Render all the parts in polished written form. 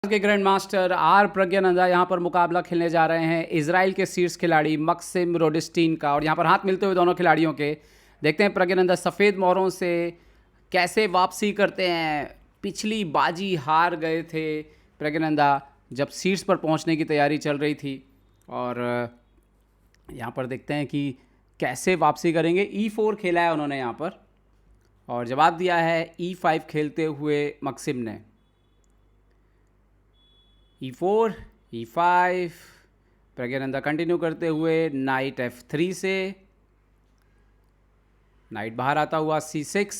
आज के grand master are Praggnanandhaa यहाँ पर मुकाबला खेलने जा रहे हैं इजराइल के शीर्ष खिलाड़ी मक्सिम रोडिस्टीन का। और यहाँ पर हाथ मिलते हुए दोनों खिलाड़ियों के देखते हैं प्रज्ञानंदा सफ़ेद मोहरों से कैसे वापसी करते हैं। पिछली बाजी हार गए थे प्रज्ञानंदा जब शीर्ष पर पहुँचने की तैयारी चल रही थी। और यहाँ पर देखते हैं कि कैसे वापसी करेंगे। E4 खेला है उन्होंने यहाँ पर और जवाब दिया है E5 खेलते हुए मक्सिम ने। E4 E5 प्रज्ञानंदा कंटिन्यू करते हुए नाइट F3 से नाइट बाहर आता हुआ C6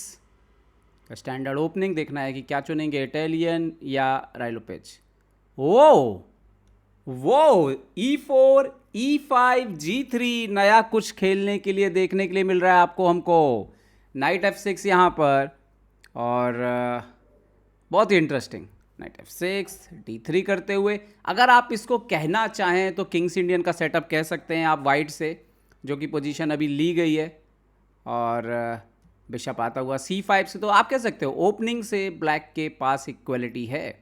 का स्टैंडर्ड ओपनिंग। देखना है कि क्या चुनेंगे, इटालियन या राइलोपेज। वो E4 E5 G3 नया कुछ खेलने के लिए देखने के लिए मिल रहा है आपको हमको। नाइट F6 यहाँ पर और बहुत ही इंटरेस्टिंग। नाइट F6 D3 करते हुए अगर आप इसको कहना चाहें तो किंग्स इंडियन का सेटअप कह सकते हैं आप वाइट से, जो कि पोजीशन अभी ली गई है। और बिशप आता हुआ C5 से तो आप कह सकते हो ओपनिंग से ब्लैक के पास इक्वलिटी है।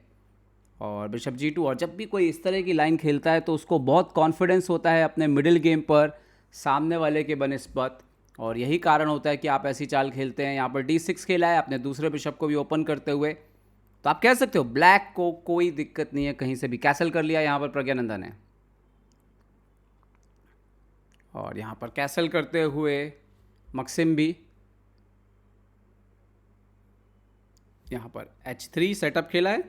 और बिशप G2 और जब भी कोई इस तरह की लाइन खेलता है तो उसको बहुत कॉन्फिडेंस होता है अपने मिडिल गेम पर सामने वाले के बनिस्बत, और यही कारण होता है कि आप ऐसी चाल खेलते हैं। यहाँ पर D6 खेला है अपने दूसरे बिशप को भी ओपन करते हुए, तो आप कह सकते हो ब्लैक को कोई दिक्कत नहीं है कहीं से भी। कैसल कर लिया यहाँ पर प्रज्ञानंदा ने और यहाँ पर कैसल करते हुए मक्सिम भी। यहाँ पर H3 सेटअप खेला है,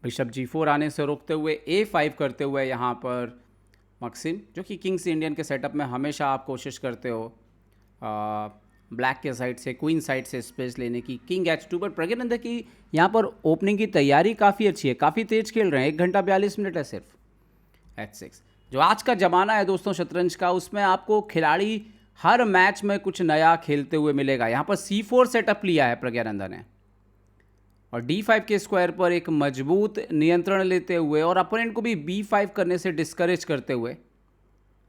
बिशप G4 आने से रोकते हुए A5 करते हुए यहाँ पर मक्सिम, जो कि किंग्स इंडियन के सेटअप में हमेशा आप कोशिश करते हो ब्लैक के साइड से, क्वीन साइड से स्पेस लेने की। किंग H2 पर प्रज्ञानंदा की यहाँ पर ओपनिंग की तैयारी काफ़ी अच्छी है, काफ़ी तेज खेल रहे हैं। 1 घंटा 42 मिनट है सिर्फ। H6 जो आज का ज़माना है दोस्तों शतरंज का, उसमें आपको खिलाड़ी हर मैच में कुछ नया खेलते हुए मिलेगा। यहाँ पर C4 सेटअप लिया है प्रज्ञानंदा ने और D5 के स्क्वायर पर एक मजबूत नियंत्रण लेते हुए और अपोनेंट को भी B5 करने से डिस्करेज करते हुए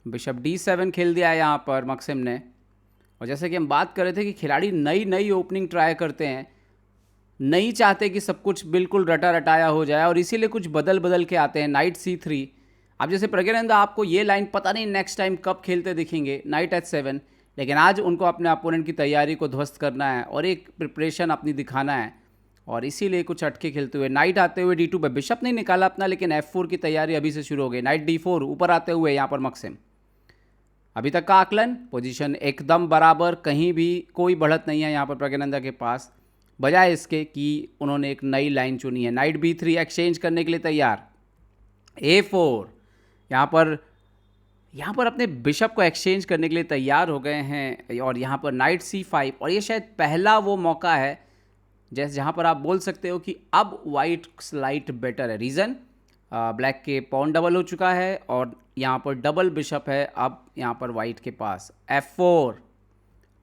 बिशप D7 खेल दिया है यहाँ पर मक्सिम ने। और जैसे कि हम बात कर रहे थे कि खिलाड़ी नई ओपनिंग ट्राई करते हैं, नहीं चाहते कि सब कुछ बिल्कुल रटा रटाया हो जाए और इसीलिए कुछ बदल के आते हैं। नाइट C3, अब जैसे प्रज्ञानंदा आपको ये लाइन पता नहीं नेक्स्ट टाइम कब खेलते दिखेंगे, नाइट H7, लेकिन आज उनको अपने अपोनेंट की तैयारी को ध्वस्त करना है और एक प्रिपरेशन अपनी दिखाना है और इसीलिए कुछ अटके खेलते हुए नाइट आते हुए D2 पे बिशप नहीं निकाला अपना, लेकिन F4 की तैयारी अभी से शुरू हो गई। नाइट D4 ऊपर आते हुए यहाँ पर मक्सिम। अभी तक का आकलन पोजीशन एकदम बराबर, कहीं भी कोई बढ़त नहीं है यहाँ पर प्रज्ञानंदा के पास, बजाय इसके कि उन्होंने एक नई लाइन चुनी है। नाइट B3 एक्सचेंज करने के लिए तैयार। A4 यहाँ पर अपने बिशप को एक्सचेंज करने के लिए तैयार हो गए हैं। और यहाँ पर नाइट C5, और ये शायद पहला वो मौका है जैसे जहाँ पर आप बोल सकते हो कि अब वाइट स्लाइट बेटर है। रीज़न ब्लैक के पॉन डबल हो चुका है और यहाँ पर डबल बिशप है अब यहाँ पर वाइट के पास। F4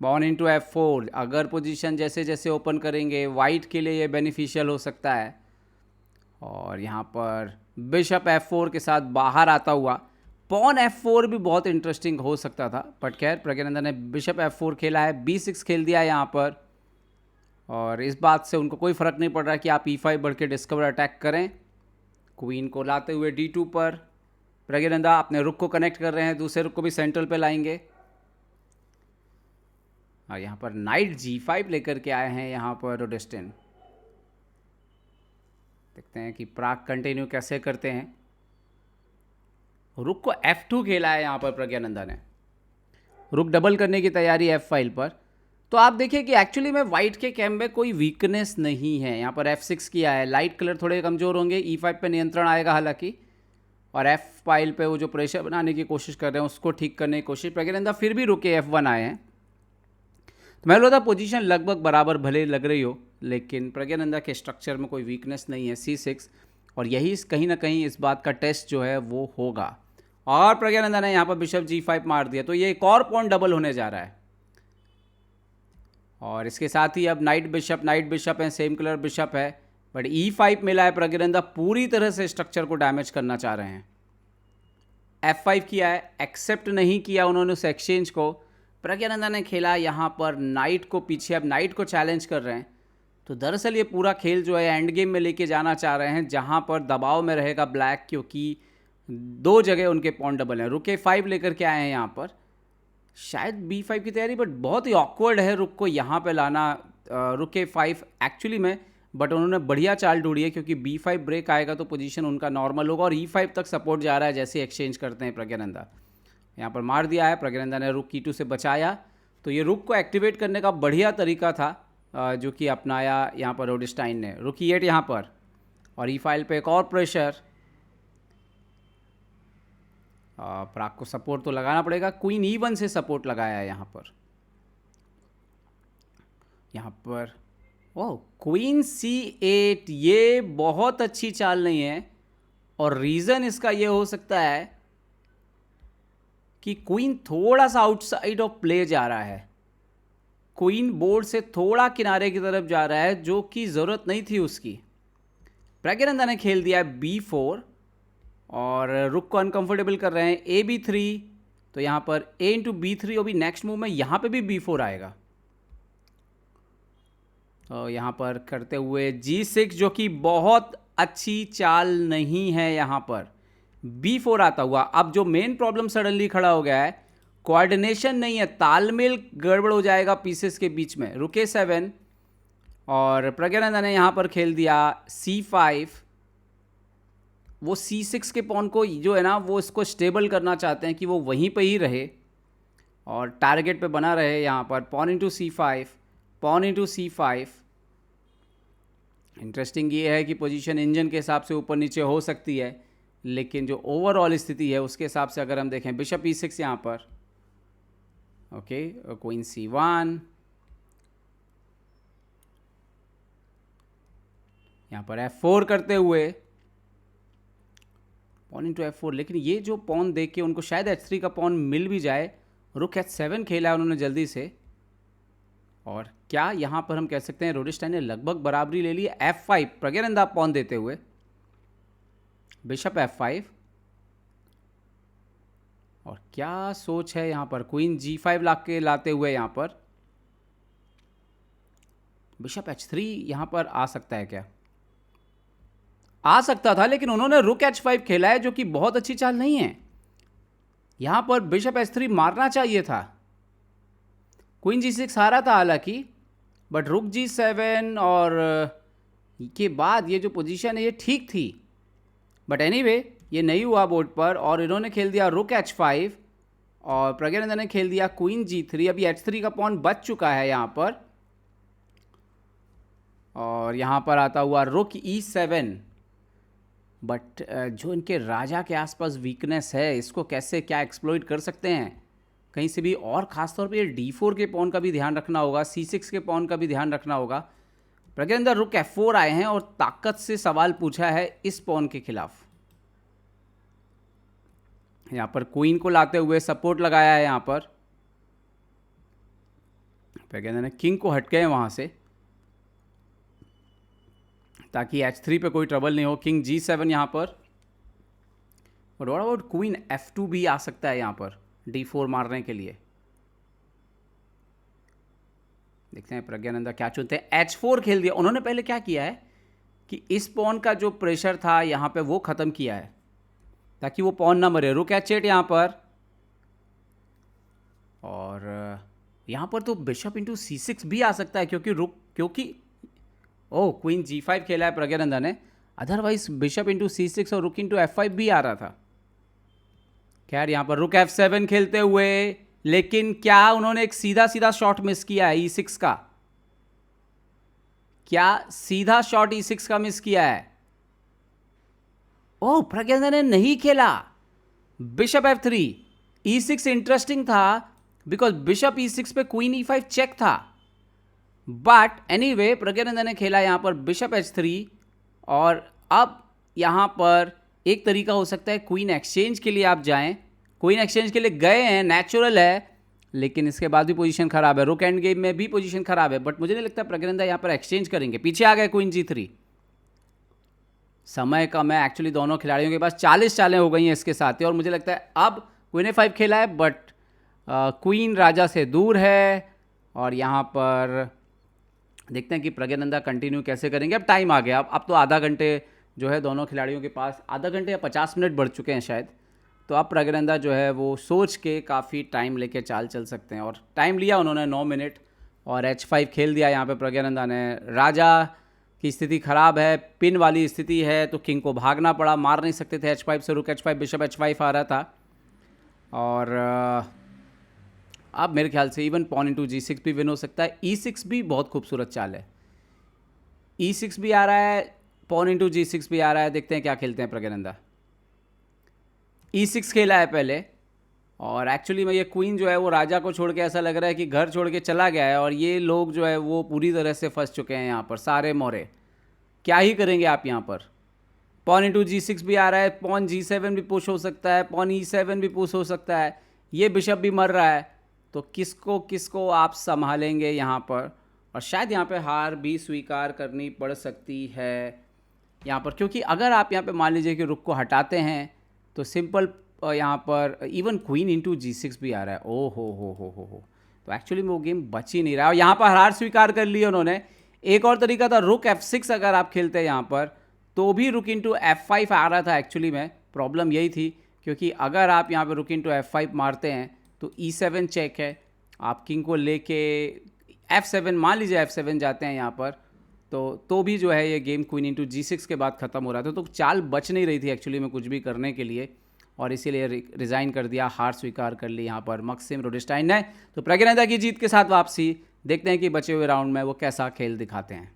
पॉन इंटू F4, अगर पोजीशन जैसे जैसे ओपन करेंगे वाइट के लिए ये बेनिफिशियल हो सकता है। और यहाँ पर बिशप F4 के साथ बाहर आता हुआ पॉन F4 भी बहुत इंटरेस्टिंग हो सकता था, बट खैर प्रज्ञानंदा ने बिशप F4 खेला है, B6 खेल दिया है यहाँ पर। और इस बात से उनको कोई फ़र्क नहीं पड़ रहा कि आप E5 बढ़ के डिस्कवर अटैक करें। क्वीन को लाते हुए D2 पर प्रज्ञानंदा अपने रुक को कनेक्ट कर रहे हैं, दूसरे रुक को भी सेंट्रल पे लाएंगे। और यहाँ पर नाइट G5 लेकर के आए हैं यहाँ पर रोडिस्टीन। देखते हैं कि प्राग कंटिन्यू कैसे करते हैं। रुक को F2 खेला है यहाँ पर प्रज्ञानंदा ने, रुक डबल करने की तैयारी F फाइल पर। तो आप देखिए कि एक्चुअली में वाइट के कैम्प में कोई वीकनेस नहीं है। यहाँ पर F6 किया है, लाइट कलर थोड़े कमज़ोर होंगे, E5 पे नियंत्रण आएगा हालांकि, और F फाइल पे वो जो प्रेशर बनाने की कोशिश कर रहे हैं उसको ठीक करने की कोशिश। प्रज्ञानंदा फिर भी रुके F1 आए हैं, तो मैं बोलता पोजीशन लगभग बराबर भले लग रही हो, लेकिन प्रज्ञानंदा के स्ट्रक्चर में कोई वीकनेस नहीं है। C6, और यही कहीं ना कहीं इस बात का टेस्ट जो है वो होगा। और प्रज्ञानंदा ने यहाँ पर बिशप G5 मार दिया, तो ये एक और पॉइंट डबल होने जा रहा है। और इसके साथ ही अब नाइट बिशप है, सेम कलर बिशप है, बट E5 मिला है। प्रज्ञानंदा पूरी तरह से स्ट्रक्चर को डैमेज करना चाह रहे हैं। F5 किया है, एक्सेप्ट नहीं किया उन्होंने उस एक्सचेंज को। प्रज्ञानंदा ने खेला यहाँ पर नाइट को पीछे, अब नाइट को चैलेंज कर रहे हैं। तो दरअसल ये पूरा खेल जो है एंड गेम में लेके जाना चाह रहे हैं, जहाँ पर दबाव में रहेगा ब्लैक, क्योंकि 2 जगह उनके पॉन डबल हैं। रुक A5 लेकर के आए हैं यहाँ पर, शायद B5 की तैयारी, बट बहुत ही ऑकवर्ड है रुक को यहाँ पे लाना। रुक A5 एक्चुअली में, बट उन्होंने बढ़िया चाल ढूंढी है, क्योंकि B5 ब्रेक आएगा तो पोजीशन उनका नॉर्मल होगा, और E5 तक सपोर्ट जा रहा है जैसे एक्सचेंज करते हैं प्रज्ञानंदा। यहाँ पर मार दिया है, प्रज्ञानंदा ने रुक E2 से बचाया। तो ये रुक को एक्टिवेट करने का बढ़िया तरीका था जो कि अपनाया यहाँ पर रोडेस्टाइन ने। रुक E8 यहाँ पर, और E5 पे एक और प्रेशर। प्राग को सपोर्ट तो लगाना पड़ेगा, क्वीन E1 से सपोर्ट लगाया है यहाँ पर। ओह, क्वीन C8, ये बहुत अच्छी चाल नहीं है, और रीज़न इसका ये हो सकता है कि क्वीन थोड़ा सा आउटसाइड ऑफ प्ले जा रहा है। क्वीन बोर्ड से थोड़ा किनारे की तरफ जा रहा है, जो कि ज़रूरत नहीं थी उसकी। प्रज्ञानंदा ने खेल दिया है B4, और रुक को अनकंफर्टेबल कर रहे हैं AB3। तो यहाँ पर A इंटू B3, अभी नेक्स्ट मूव में यहाँ पे भी B4 आएगा। तो यहाँ पर करते हुए G6, जो कि बहुत अच्छी चाल नहीं है। यहाँ पर B4 आता हुआ। अब जो मेन प्रॉब्लम सडनली खड़ा हो गया है, कोऑर्डिनेशन नहीं है, तालमेल गड़बड़ हो जाएगा पीसेस के बीच में। रुक A7, और प्रज्ञानंदा ने यहाँ पर खेल दिया C5। वो C6 के पॉन को जो है ना, वो इसको स्टेबल करना चाहते हैं कि वो वहीं पे ही रहे और टारगेट पे बना रहे। यहाँ पर pawn into C5, pawn into C5। Interesting ये है कि पोजीशन इंजन के हिसाब से ऊपर नीचे हो सकती है, लेकिन जो ओवरऑल स्थिति है उसके हिसाब से अगर हम देखें, बिशप E6 यहाँ पर, ओके, क्वीन C1, यहाँ पर F4 करते हुए पॉन इंटू F4। लेकिन ये जो पॉन देख के उनको शायद H3 का पॉन मिल भी जाए। रुक H7 खेला है उन्होंने जल्दी से, और क्या यहाँ पर हम कह सकते हैं रोडेस्टाइन ने लगभग बराबरी ले ली। F5 प्रज्ञानंदा पॉन देते हुए, बिशप F5, और क्या सोच है यहाँ पर, क्वीन G5 लाते हुए यहाँ पर बिशप H3 यहाँ पर आ सकता है क्या? आ सकता था, लेकिन उन्होंने रुक H5 खेला है, जो कि बहुत अच्छी चाल नहीं है। यहां पर बिशप H3 मारना चाहिए था। क्वीन G6 हारा था हालांकि, बट रुक G7 और के बाद ये जो पोजीशन है ये ठीक थी, बट एनीवे ये नहीं हुआ बोर्ड पर, और इन्होंने खेल दिया रुक H5 और प्रज्ञानंदा ने खेल दिया क्वीन G3। अभी H3 का पॉन बच चुका है यहाँ पर, और यहाँ पर आता हुआ रुक E7। बट जो इनके राजा के आसपास वीकनेस है, इसको कैसे क्या एक्सप्लॉइट कर सकते हैं कहीं से भी, और ख़ासतौर पे ये D4 के पॉन का भी ध्यान रखना होगा, C6 के पॉन का भी ध्यान रखना होगा। प्रज्ञानंदा रुक F4 आए हैं और ताकत से सवाल पूछा है इस पॉन के खिलाफ। यहाँ पर क्वीन को लाते हुए सपोर्ट लगाया है। यहाँ पर प्रज्ञानंदा ने किंग को हट गए वहाँ से, ताकि H3 पे कोई ट्रबल नहीं हो। किंग G7 यहाँ पर, और व्हाट अबाउट क्वीन F2 भी आ सकता है यहाँ पर D4 मारने के लिए। देखते हैं प्रज्ञानंदा क्या चुनते हैं। H4 खेल दिया उन्होंने। पहले क्या किया है कि इस पॉन का जो प्रेशर था यहाँ पे वो ख़त्म किया है, ताकि वो पॉन ना मरे। रुक H8 यहाँ पर, और यहाँ पर तो बिशप इंटू C6 भी आ सकता है, क्योंकि ओह, क्वीन G5 खेला है प्रज्ञानंदा ने, अदरवाइज बिशप इंटू C6 और रुक इंटू F5 भी आ रहा था। खैर यहाँ पर रुक F7 खेलते हुए, लेकिन क्या उन्होंने एक सीधा सीधा शॉट मिस किया है E6 का? क्या सीधा शॉट E6 का मिस किया है? ओह, प्रज्ञानंदा ने नहीं खेला बिशप F3। E6 इंटरेस्टिंग था बिकॉज बिशप E6 पे क्वीन E5 चेक था, बट एनीवे प्रज्ञानंदा ने खेला यहाँ पर बिशप H3। और अब यहाँ पर एक तरीका हो सकता है क्वीन एक्सचेंज के लिए आप जाएं। क्वीन एक्सचेंज के लिए गए हैं, नेचुरल है, लेकिन इसके बाद भी पोजीशन खराब है। रुक एंड गेम में भी पोजीशन खराब है, बट मुझे नहीं लगता प्रज्ञानंदा यहाँ पर एक्सचेंज करेंगे। पीछे आ गए क्वीन G3। समय कम है एक्चुअली, दोनों खिलाड़ियों के पास 40 चालें हो गई हैं इसके साथ ही, और मुझे लगता है अब क्वीन A5 खेला है, बट क्वीन राजा से दूर है, और यहाँ पर देखते हैं कि प्रज्ञानंदा कंटिन्यू कैसे करेंगे। अब टाइम आ गया, अब तो आधा घंटे जो है दोनों खिलाड़ियों के पास, आधा घंटे या 50 मिनट बढ़ चुके हैं शायद। तो अब प्रज्ञानंदा जो है वो सोच के काफ़ी टाइम लेके चाल चल सकते हैं, और टाइम लिया उन्होंने 9 मिनट, और H5 खेल दिया यहाँ पे प्रज्ञानंदा ने। राजा की स्थिति ख़राब है, पिन वाली स्थिति है, तो किंग को भागना पड़ा, मार नहीं सकते थे H5 से, रुक H5, बिशप H5 आ रहा था। और अब मेरे ख्याल से इवन पॉन इंटू G6 भी विन हो सकता है। E6 भी बहुत खूबसूरत चाल है, E6 भी आ रहा है, पॉन इंटू G6 भी आ रहा है। देखते हैं क्या खेलते हैं प्रज्ञानंदा। E6 खेला है पहले, और एक्चुअली में ये क्वीन जो है वो राजा को छोड़ के ऐसा लग रहा है कि घर छोड़ के चला गया है, और ये लोग जो है वो पूरी तरह से फंस चुके हैं यहाँ पर, सारे मोरे। क्या ही करेंगे आप यहाँ पर। पॉन इंटू G6 भी आ रहा है, पॉन G7 भी पुश हो सकता है, पॉन E7 भी पुश हो सकता है, ये बिशप भी मर रहा है। तो किसको किसको आप संभालेंगे यहाँ पर, और शायद यहाँ पे हार भी स्वीकार करनी पड़ सकती है यहाँ पर, क्योंकि अगर आप यहाँ पे मान लीजिए कि रुक को हटाते हैं तो सिंपल यहाँ पर इवन क्वीन इंटू G6 भी आ रहा है। ओ हो। तो एक्चुअली में वो गेम बच ही नहीं रहा है, और यहाँ पर हार स्वीकार कर ली उन्होंने। एक और तरीका था रुक F6 अगर आप खेलते हैं यहाँ पर, तो भी रुक इंटू F5 आ रहा था। एक्चुअली में प्रॉब्लम यही थी, क्योंकि अगर आप यहाँ पे रुक इंटू F5 मारते हैं तो E7 चेक है, आप किंग को लेके F7, मान लीजिए F7 जाते हैं यहाँ पर, तो भी जो है ये गेम क्वीन इंटू G6 के बाद ख़त्म हो रहा था। तो चाल बच नहीं रही थी एक्चुअली में कुछ भी करने के लिए, और इसीलिए रिज़ाइन कर दिया, हार स्वीकार कर ली यहाँ पर मैक्सिम रुडिस्टाइन ने। तो प्रज्ञानंदा की जीत के साथ वापसी, देखते हैं कि बचे हुए राउंड में वो कैसा खेल दिखाते हैं।